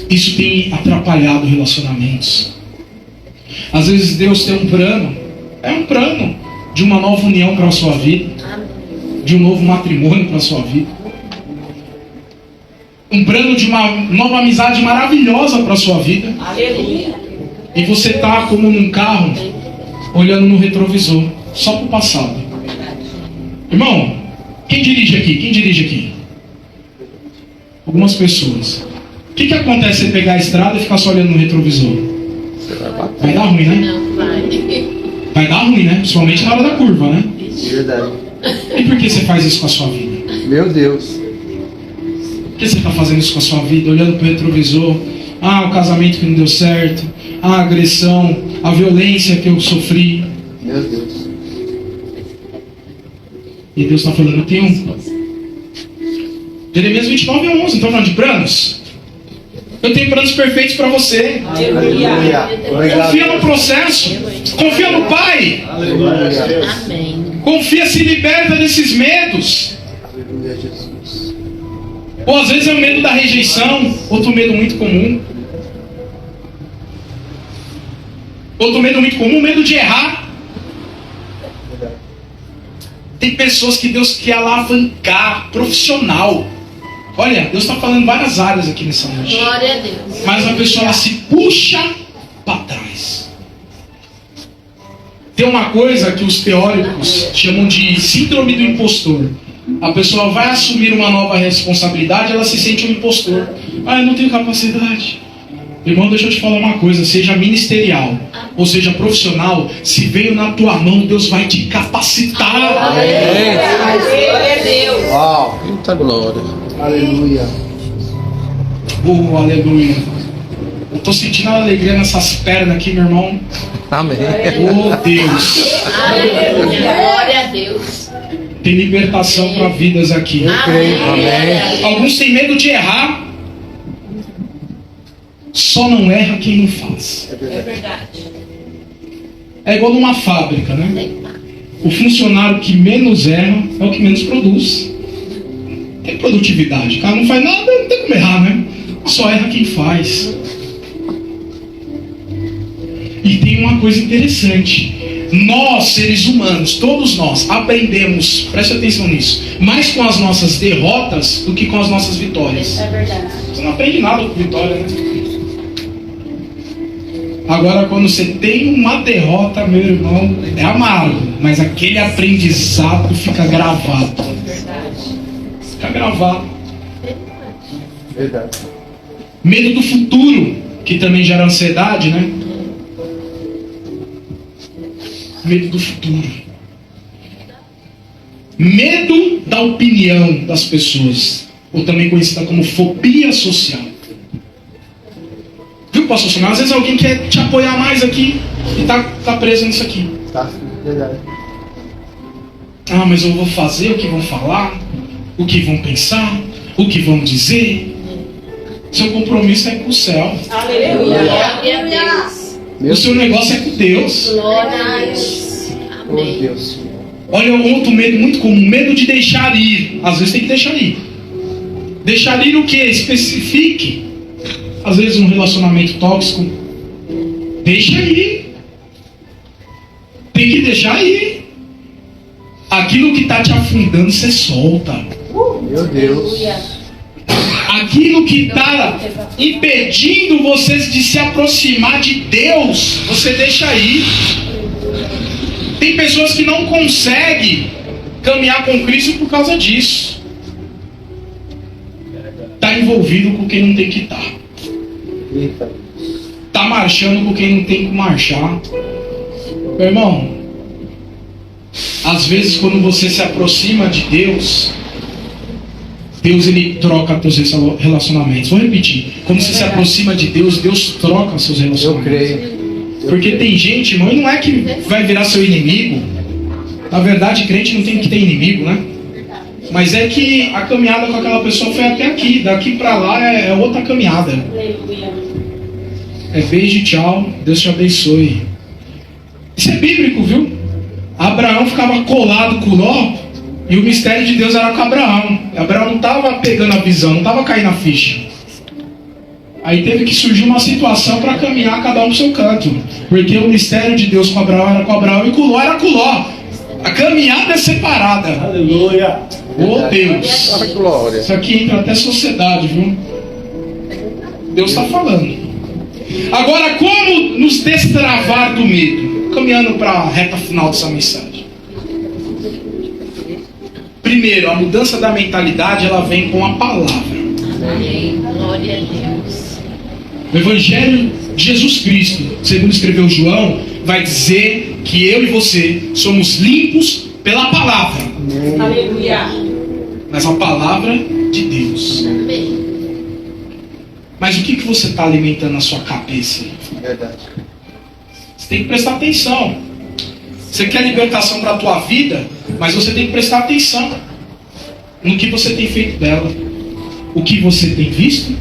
A: Isso tem atrapalhado relacionamentos. Às vezes Deus tem um plano, é um plano de uma nova união para a sua vida, de um novo matrimônio para a sua vida, um plano de uma nova amizade maravilhosa para a sua vida.
C: Aleluia.
A: E você está como num carro, olhando no retrovisor, só para o passado. Irmão, quem dirige aqui? Quem dirige aqui? Algumas pessoas. O que acontece se você pegar a estrada e ficar só olhando no retrovisor? Vai dar ruim, né?
C: Não vai.
A: Vai dar ruim, né? Principalmente na hora da curva, né?
B: Verdade.
A: E por que você faz isso com a sua vida?
B: Meu Deus.
A: Por que você está fazendo isso com a sua vida? Olhando para o retrovisor. Ah, o casamento que não deu certo. Ah, a agressão. A violência que eu sofri.
B: Meu Deus.
A: E Deus está falando, eu tenho Jeremias 29:11, não está falando de planos? Eu tenho planos perfeitos para você.
B: Aleluia. Obrigado.
A: Confia no processo. Confia no Pai.
B: Aleluia.
C: Amém.
A: Confia, se liberta desses medos.
B: Aleluia, Jesus.
A: Ou às vezes é o medo da rejeição. Outro medo muito comum. Outro medo muito comum, o medo de errar. Tem pessoas que Deus quer alavancar, profissional. Olha, Deus está falando em várias áreas aqui nessa noite.
C: Glória a Deus.
A: Mas a pessoa ela se puxa para trás. Tem uma coisa que os teóricos chamam de síndrome do impostor. A pessoa vai assumir uma nova responsabilidade, ela se sente um impostor. Ah, eu não tenho capacidade. Irmão, deixa eu te falar uma coisa, seja ministerial, ou seja profissional, se veio na tua mão, Deus vai te capacitar.
C: Glória a Deus.
B: Uau.
D: Muita glória.
B: Aleluia.
A: Oh, aleluia. Eu estou sentindo a alegria nessas pernas aqui, meu irmão.
D: Amém.
A: Oh, Deus.
C: Aleluia. Glória a Deus.
A: Tem libertação para vidas aqui.
C: Amém.
A: Alguns têm medo de errar. Só não erra quem não faz.
C: É verdade.
A: É igual numa fábrica, né? O funcionário que menos erra é o que menos produz. Tem produtividade. O cara não faz nada, não tem como errar, né? Só erra quem faz. E tem uma coisa interessante. Nós, seres humanos, todos nós, aprendemos, preste atenção nisso, mais com as nossas derrotas do que com as nossas vitórias.
C: É verdade.
A: Você não aprende nada com vitória, né? Agora, quando você tem uma derrota, meu irmão, é amargo, mas aquele aprendizado fica gravado. Fica gravado.
B: Verdade.
A: Medo do futuro, que também gera ansiedade, né? Medo do futuro. Medo da opinião das pessoas, ou também conhecida como fobia social. Viu, pastor Samuel? Às vezes alguém quer te apoiar mais aqui e tá preso nisso aqui.
B: Tá. Verdade.
A: Ah, mas eu vou fazer o que vão falar, o que vão pensar, o que vão dizer. Seu compromisso é com o céu.
C: Aleluia. Glória a Deus.
A: O seu negócio é com Deus.
C: Glória a Deus.
B: Oh,
C: Amém.
B: Deus.
A: Olha, outro medo muito comum, medo de deixar ir. Às vezes tem que deixar ir. Deixar ir o que? Especifique. Às vezes um relacionamento tóxico. Deixa ir. Tem que deixar ir. Aquilo que está te afundando, você solta.
B: Meu Deus.
C: Aleluia.
A: Aquilo que está impedindo vocês de se aproximar de Deus, você deixa ir. Tem pessoas que não conseguem caminhar com Cristo por causa disso. Está envolvido com quem não tem que estar.
B: Eita.
A: Está marchando com quem não tem que marchar. Meu irmão, às vezes quando você se aproxima de Deus, Deus ele troca teus relacionamentos. Vou repetir. Quando você se aproxima de Deus, Deus troca seus
B: Eu
A: relacionamentos.
B: creio.
A: Porque tem gente, irmão, e não é que vai virar seu inimigo. Na verdade, crente não tem que ter inimigo, né? Mas é que a caminhada com aquela pessoa foi até aqui. Daqui pra lá é outra caminhada.
C: Aleluia.
A: É beijo e tchau. Deus te abençoe. Isso é bíblico, viu? Abraão ficava colado com Ló. E o mistério de Deus era com Abraão. Abraão não estava pegando a visão, não estava caindo a ficha. Aí teve que surgir uma situação para caminhar cada um pro seu canto. Porque o mistério de Deus com Abraão era com Abraão e com Ló era com Ló. A caminhada é separada.
B: Aleluia.
A: Oh Deus.
D: Glória, glória.
A: Isso aqui entra até sociedade, viu? Deus está falando. Agora, como nos destravar do medo? Caminhando para a reta final dessa mensagem. Primeiro, a mudança da mentalidade, ela vem com a palavra.
C: Amém. Glória a Deus.
A: O Evangelho de Jesus Cristo, segundo escreveu João, vai dizer que eu e você somos limpos pela palavra.
C: Aleluia.
A: Mas a palavra de Deus.
C: Amém.
A: Mas o que você está alimentando na sua cabeça?
B: Verdade.
A: Você tem que prestar atenção. Você quer libertação para a tua vida, mas você tem que prestar atenção no que você tem feito dela. O que você tem visto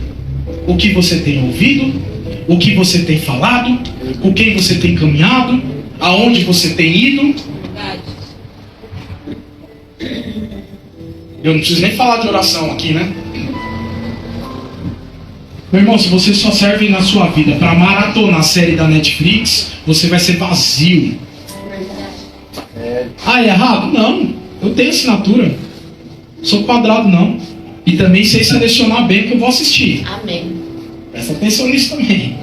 A: o que você tem ouvido, o que você tem falado, com quem você tem caminhado, aonde você tem ido. Eu não preciso nem falar de oração aqui, né? Meu irmão, se você só serve na sua vida para maratonar a série da Netflix, você vai ser vazio. Ah, é errado? Não. Eu tenho assinatura. Sou quadrado, não. E também sei selecionar bem o que eu vou assistir.
C: Amém.
A: Presta atenção nisso também.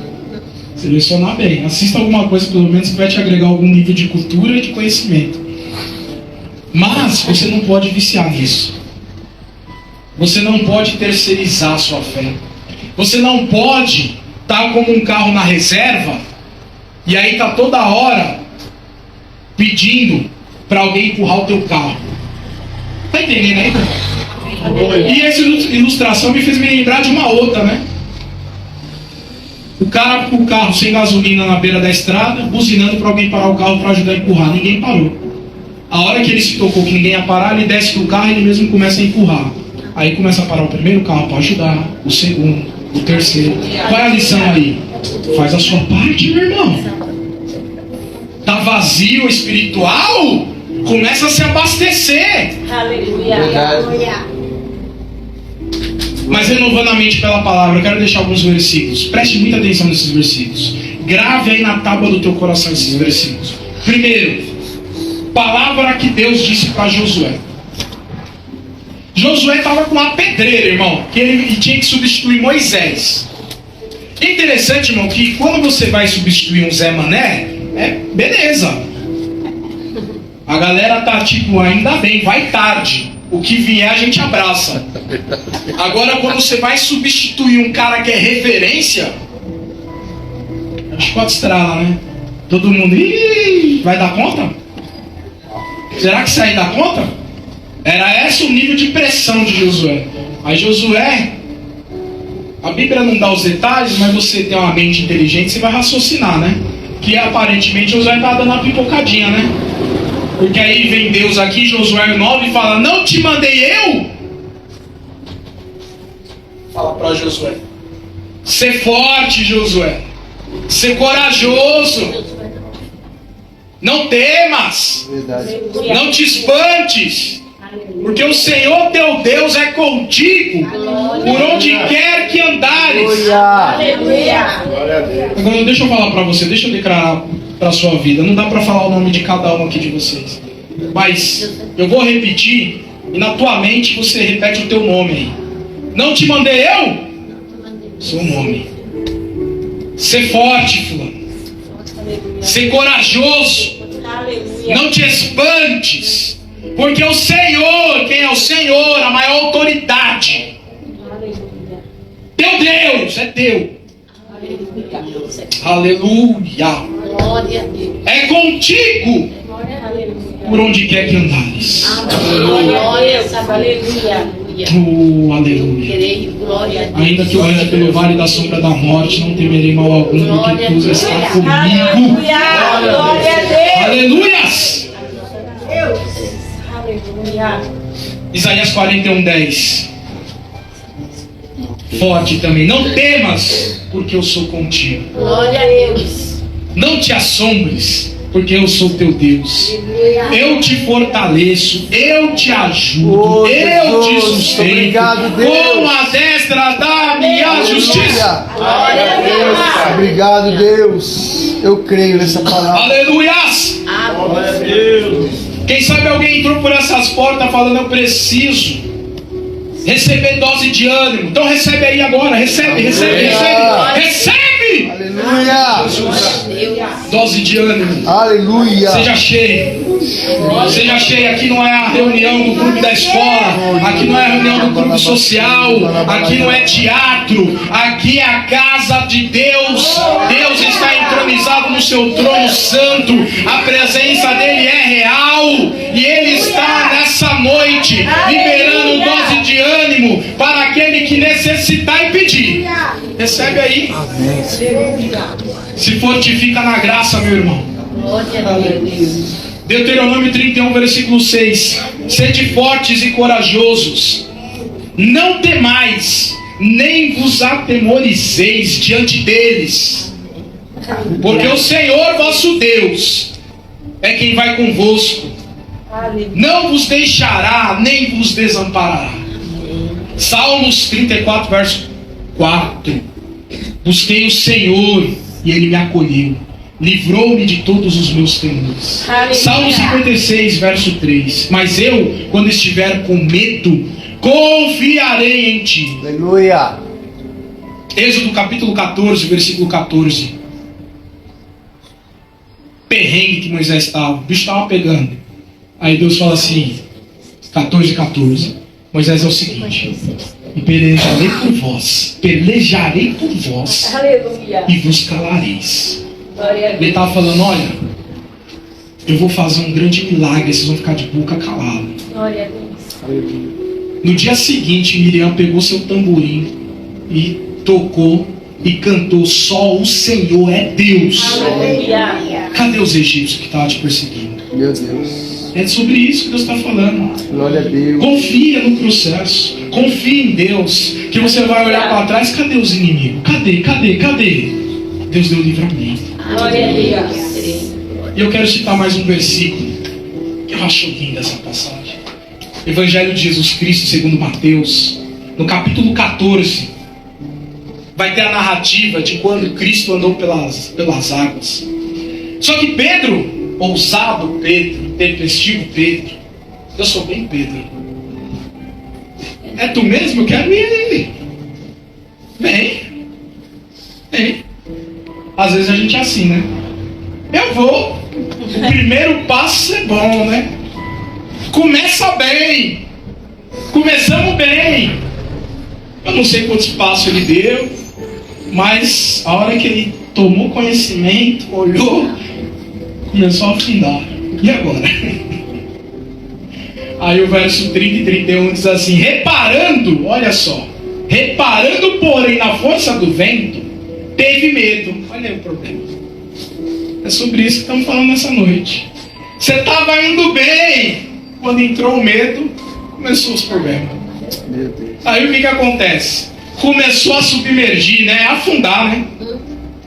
A: Selecionar bem. Assista alguma coisa, pelo menos, que vai te agregar algum nível de cultura e de conhecimento. Mas você não pode viciar nisso. Você não pode terceirizar a sua fé. Você não pode estar como um carro na reserva e aí tá toda hora pedindo para alguém empurrar o teu carro. Tá entendendo aí, cara? E essa ilustração me fez me lembrar de uma outra, né? O cara com o carro sem gasolina na beira da estrada, buzinando para alguém parar o carro para ajudar a empurrar. Ninguém parou. A hora que ele se tocou que ninguém ia parar, ele desce do carro e ele mesmo começa a empurrar. Aí começa a parar o primeiro carro para ajudar, o segundo, o terceiro. Qual é a lição aí? Faz a sua parte, meu irmão. Tá vazio espiritual? Começa a se abastecer.
C: Aleluia.
A: Mas renovando a mente pela palavra, eu quero deixar alguns versículos. Preste muita atenção nesses versículos. Grave aí na tábua do teu coração esses versículos. Primeiro, palavra que Deus disse para Josué. Josué estava com uma pedreira, irmão, que ele tinha que substituir Moisés. É interessante, irmão, que quando você vai substituir um Zé Mané, beleza. A galera tá tipo, ainda bem, vai tarde. O que vier a gente abraça. Agora quando você vai substituir um cara que é referência, acho que pode estralar, né? Todo mundo, vai dar conta? Será que isso aí dá conta? Era esse o nível de pressão de Josué. Aí Josué, a Bíblia não dá os detalhes, mas você tem uma mente inteligente, você vai raciocinar, né? Que aparentemente Josué está dando uma pipocadinha, né? Porque aí vem Deus aqui, Josué 9, e fala, não te mandei eu? Fala para Josué. Ser forte, Josué. Ser corajoso. Não temas.
B: Verdade.
A: Não te espantes. Porque o Senhor teu Deus é contigo por onde quer que andares.
C: Aleluia.
B: Glória a Deus.
A: Agora deixa eu falar para você, deixa eu declarar para a sua vida. Não dá para falar o nome de cada um aqui de vocês. Mas eu vou repetir e na tua mente você repete o teu nome aí. Não te mandei eu? Seu nome. Ser forte, fulano. Ser corajoso.
C: Aleluia.
A: Não te espantes. Porque o Senhor, quem é o Senhor, a maior autoridade, teu Deus é teu. Aleluia.
C: Glória a Deus.
A: É contigo por onde quer que andares.
C: Glória a Deus. Aleluia.
A: Oh, aleluia.
C: Creio, glória a Deus.
A: Ainda que eu ande pelo vale da sombra da morte, não temerei mal algum, porque tu está comigo.
C: Aleluia. Glória a Deus.
A: Aleluias.
C: Aleluia.
A: Isaías 41:10. Forte também. Não temas, porque eu sou contigo.
C: Glória a Deus.
A: Não te assombres, porque eu sou teu Deus. Eu te fortaleço, eu te ajudo,
B: Oh,
A: eu te
B: Jesus,
A: sustento
B: obrigado, Deus.
A: com a destra da minha justiça.
C: Glória a Deus.
B: Obrigado, Deus. Eu creio nessa palavra.
A: Aleluias!
B: Glória a Deus.
A: Quem sabe alguém entrou por essas portas falando, eu preciso receber dose de ânimo. Então recebe aí agora, recebe.
B: Aleluia.
A: Dose de ânimo.
B: Aleluia.
A: Seja cheio. Seja cheio. Aqui não é a reunião do clube da escola. Aqui não é a reunião do clube social. Aqui não é teatro. Aqui é a casa de Deus. Deus está entronizado no seu trono santo. A presença dele é real. E ele está nessa noite liberando dose de ânimo para aquele que necessitar e pedir. Recebe aí. Se fortifica na graça, meu irmão.
C: Glória a Deus.
A: Deuteronômio 31, versículo 6. Sede fortes e corajosos. Não temais, nem vos atemorizeis diante deles, porque o Senhor vosso Deus é quem vai convosco, não vos deixará, nem vos desamparará. Salmos 34, verso 4. Busquei o Senhor e Ele me acolheu, livrou-me de todos os meus temores. Salmo 56, verso 3. Mas eu, quando estiver com medo, confiarei em Ti.
B: Aleluia.
A: Êxodo capítulo 14, versículo 14. Perrengue que Moisés estava, o bicho estava pegando. Aí Deus fala assim, 14. Moisés, é o seguinte: e pelejarei por vós,
C: Aleluia.
A: e vos calareis.
C: Glória a
A: Ele
C: Deus.
A: estava falando, olha, eu vou fazer um grande milagre, vocês vão ficar de boca calada.
C: Glória a Deus.
A: No dia seguinte, Miriam pegou seu tamborim e tocou e cantou, só o Senhor é Deus.
C: Aleluia.
A: Cadê os egípcios que estavam te perseguindo?
B: Meu Deus.
A: É sobre isso que Deus está falando.
B: Glória a Deus.
A: Confia no processo. Confia em Deus. Que você vai olhar para trás. Cadê os inimigos? Cadê? Deus deu livramento.
C: Glória a Deus.
A: E eu quero citar mais um versículo que eu acho linda essa passagem. Evangelho de Jesus Cristo segundo Mateus, no capítulo 14, vai ter a narrativa de quando Cristo andou pelas águas. Só que Pedro, ousado Pedro, tempestivo Pedro, eu sou bem Pedro. É tu mesmo? Eu quero ir. Vem. Às vezes a gente é assim, né? Eu vou. O primeiro passo é bom, né? Começa bem. Começamos bem. Eu não sei quantos passos ele deu, mas a hora que ele tomou conhecimento, olhou, começou a afundar. E agora? Aí o verso 30 e 31 diz assim: reparando, olha só, reparando, porém, na força do vento, teve medo. Olha aí o problema. É sobre isso que estamos falando nessa noite. Você estava indo bem, quando entrou o medo, começou os problemas.
B: Meu Deus.
A: Aí o que acontece? Começou a submergir, né? Afundar, né?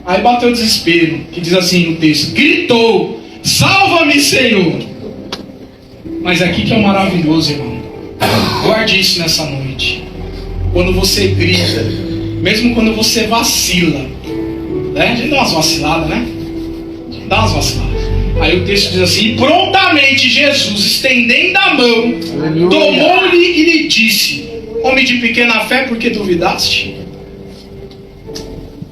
A: Aí bateu o desespero, que diz assim no texto: gritou, salva-me, Senhor. Mas aqui que é o maravilhoso, irmão. Guarde isso nessa noite. Quando você grita, mesmo quando você vacila, né? A gente dá umas vaciladas, né? Aí o texto diz assim: e prontamente Jesus, estendendo a mão,
B: Aleluia.
A: tomou-lhe e lhe disse: homem de pequena fé, por que duvidaste?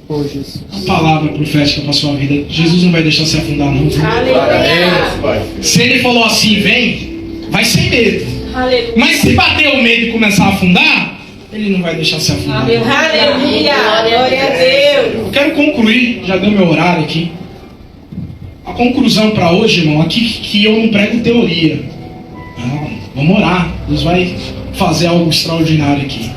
B: Oh, Jesus.
A: A palavra profética para a sua vida. Jesus não vai deixar você afundar, não. Viu?
C: Aleluia.
A: Se ele falou assim, vem, vai sem medo.
C: Aleluia.
A: Mas se bater o medo e começar a afundar, ele não vai deixar você afundar.
C: Aleluia. Glória a Deus.
A: Eu quero concluir, já deu meu horário aqui. A conclusão para hoje, irmão, aqui que eu não prego teoria. Não, vamos orar. Deus vai fazer algo extraordinário aqui.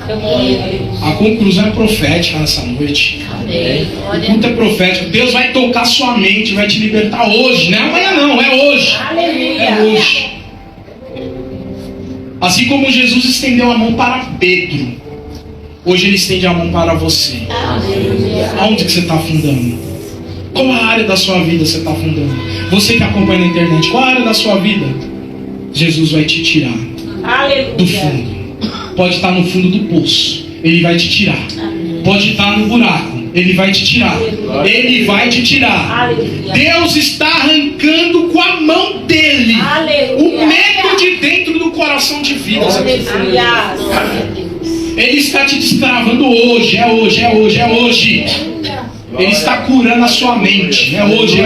A: A conclusão é profética nessa noite.
C: Amém.
A: O culto é profético. Deus vai tocar sua mente, vai te libertar hoje. Não é amanhã não, é hoje.
C: Aleluia.
A: É hoje. Assim como Jesus estendeu a mão para Pedro, hoje Ele estende a mão para você.
C: Aleluia.
A: Aonde que você está afundando? Qual a área da sua vida você está afundando? Você que acompanha na internet, qual a área da sua vida? Jesus vai te tirar do
C: Aleluia.
A: fundo. Pode estar no fundo do poço, Ele vai te tirar. Pode estar no buraco, Ele vai te tirar. Ele vai te tirar.
C: Aleluia.
A: Deus está arrancando com a mão dele
C: Aleluia.
A: o medo de dentro do coração de vidas aqui.
C: Aleluia. Glória a Deus.
A: Ele está te destravando hoje, é hoje. Ele está curando a sua mente. É hoje.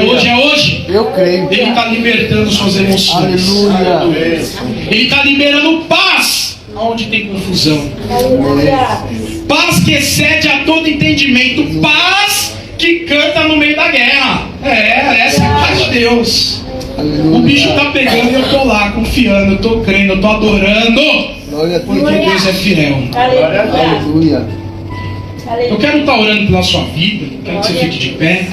B: Eu creio.
A: Ele está libertando suas emoções.
B: Aleluia.
A: Ele está liberando paz onde tem confusão.
C: Aleluia.
A: Paz que excede a todo entendimento. Paz que canta no meio da guerra. Essa é a paz de Deus.
B: Aleluia.
A: O bicho está pegando e eu estou lá confiando, eu estou crendo, eu estou adorando.
B: Glória a
A: Porque
B: Deus.
A: Deus é fiel.
C: Aleluia.
B: Aleluia.
A: Eu quero estar orando pela sua vida. Quero que você fique de pé.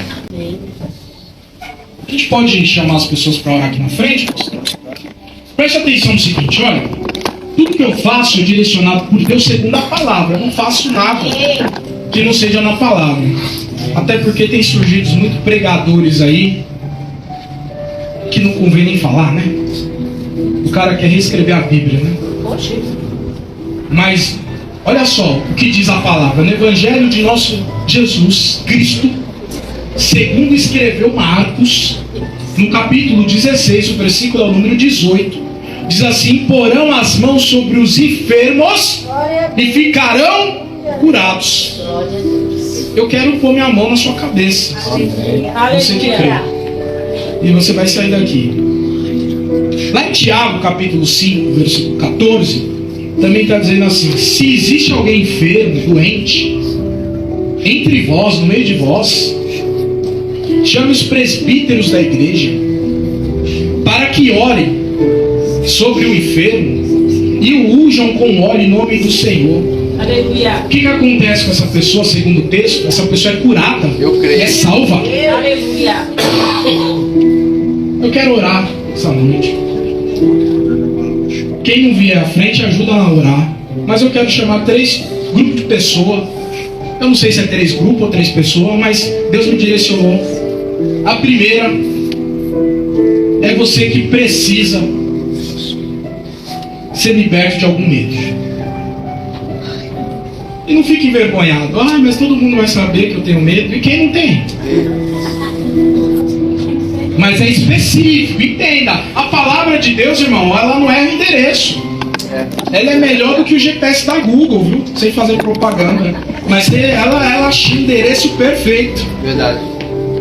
A: A gente pode chamar as pessoas para orar aqui na frente? Preste atenção no seguinte, olha. Tudo que eu faço é direcionado por Deus segundo a palavra. Eu não faço nada que não seja na palavra. Até porque tem surgido muitos pregadores aí que não convém nem falar, né? O cara quer reescrever a Bíblia, né? Mas, olha só o que diz a palavra. No Evangelho de nosso Jesus Cristo, segundo escreveu Marcos, no capítulo 16, o versículo é o número 18, diz assim: porão as mãos sobre os enfermos e ficarão curados. Eu quero pôr minha mão na sua cabeça. Você que crê. E você vai sair daqui. Lá em Tiago, capítulo 5, versículo 14, também está dizendo assim: se existe alguém enfermo, doente, entre vós, no meio de vós, chame os presbíteros da igreja, para que orem sobre o enfermo e o unjam com óleo em nome do Senhor.
C: Aleluia.
A: O que acontece com essa pessoa, segundo o texto? Essa pessoa é curada,
B: Eu creio.
A: é salva.
C: Aleluia.
A: Eu quero orar essa noite. Quem não vier à frente, ajuda a orar. Mas eu quero chamar 3 grupos de pessoas. Eu não sei se é 3 grupos ou 3 pessoas, mas Deus me direcionou. A primeira é você que precisa ser liberto de algum medo. E não fique envergonhado. Ah, mas todo mundo vai saber que eu tenho medo. E quem não tem? Mas é específico, entenda. A palavra de Deus, irmão, ela não erra endereço. Ela é melhor do que o GPS da Google, viu? Sem fazer propaganda. Mas ela acha o endereço perfeito.
B: Verdade.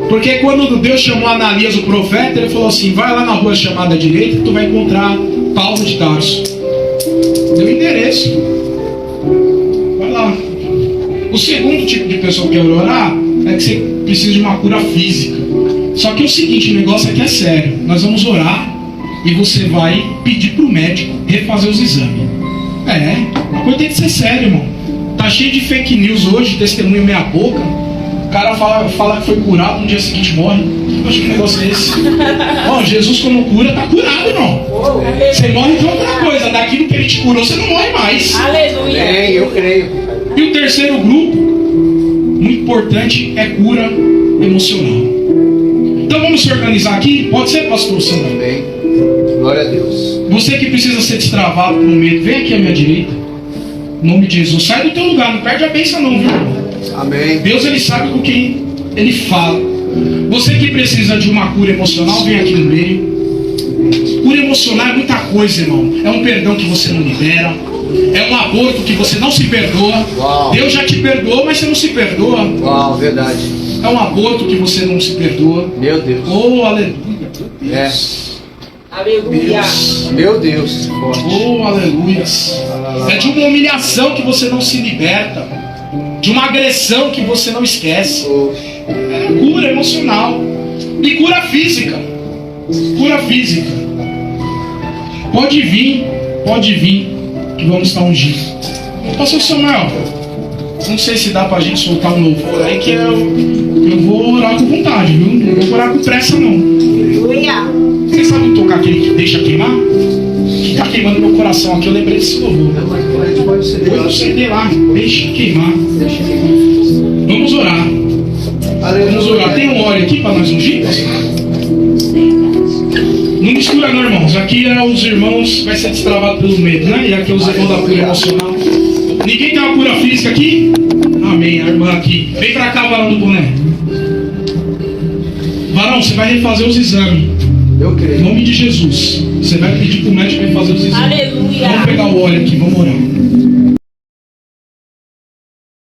A: Porque quando Deus chamou Ananias, o profeta, ele falou assim: vai lá na rua chamada à direita e tu vai encontrar Paulo de Tarso. Deu o endereço. Vai lá. O segundo tipo de pessoa que eu quero orar é que você precisa de uma cura física. Só que é o seguinte, o negócio aqui é sério. Nós vamos orar e você vai pedir pro médico refazer os exames. A coisa tem que ser séria, irmão. Tá cheio de fake news hoje, testemunho meia boca. O cara fala que foi curado, no dia seguinte morre. Eu acho que negócio é esse. Ó, Jesus quando cura, tá curado, irmão. Você morre de outra coisa. Daquilo que ele te curou, você não morre mais.
C: Aleluia.
B: Eu creio.
A: E o terceiro grupo, muito importante, é cura emocional. Então vamos se organizar aqui? Pode ser, pastor Sandro?
B: Amém. Glória a Deus.
A: Você que precisa ser destravado por um medo, vem aqui à minha direita. Em nome de Jesus. Sai do teu lugar, não perde a bênção não, viu?
B: Amém.
A: Deus, ele sabe com quem ele fala. Você que precisa de uma cura emocional, vem aqui no meio. Cura emocional é muita coisa, irmão. É um perdão que você não libera. É um aborto que você não se perdoa.
B: Uau.
A: Deus já te perdoou, mas você não se perdoa.
B: Uau, verdade.
A: É um aborto que você não se perdoa.
B: Meu Deus.
A: Oh, aleluia.
B: É.
C: Aleluia.
B: Meu Deus. Forte.
A: Oh, aleluia. É de uma humilhação que você não se liberta. De uma agressão que você não esquece. É cura emocional. E cura física. Cura física. Pode vir, que vamos estar ungindo. Pastor Samuel, não sei se dá pra gente soltar um louvor aí, que eu vou orar com vontade, viu? Não vou orar com pressa, não.
C: Aleluia.
A: Você sabe tocar aquele que deixa queimar? Que tá queimando meu coração aqui, eu lembrei desse louvor.
B: Pode ser.
A: Põe no CD lá, deixa queimar. Vamos orar. Vamos orar. Tem um óleo aqui para nós ungir? Não mistura não, irmãos. Aqui é os irmãos, vai ser destravado pelo medo, né? E aqui é os irmãos da cura emocional. Ninguém tem uma cura física aqui? Amém, a irmã aqui. Vem pra cá, varão do boné. Varão, você vai refazer os exames.
B: Eu
A: Em
B: creio.
A: nome de Jesus. Você vai pedir pro médico refazer os exames.
C: Aleluia.
A: Vamos pegar o óleo aqui, vamos orar.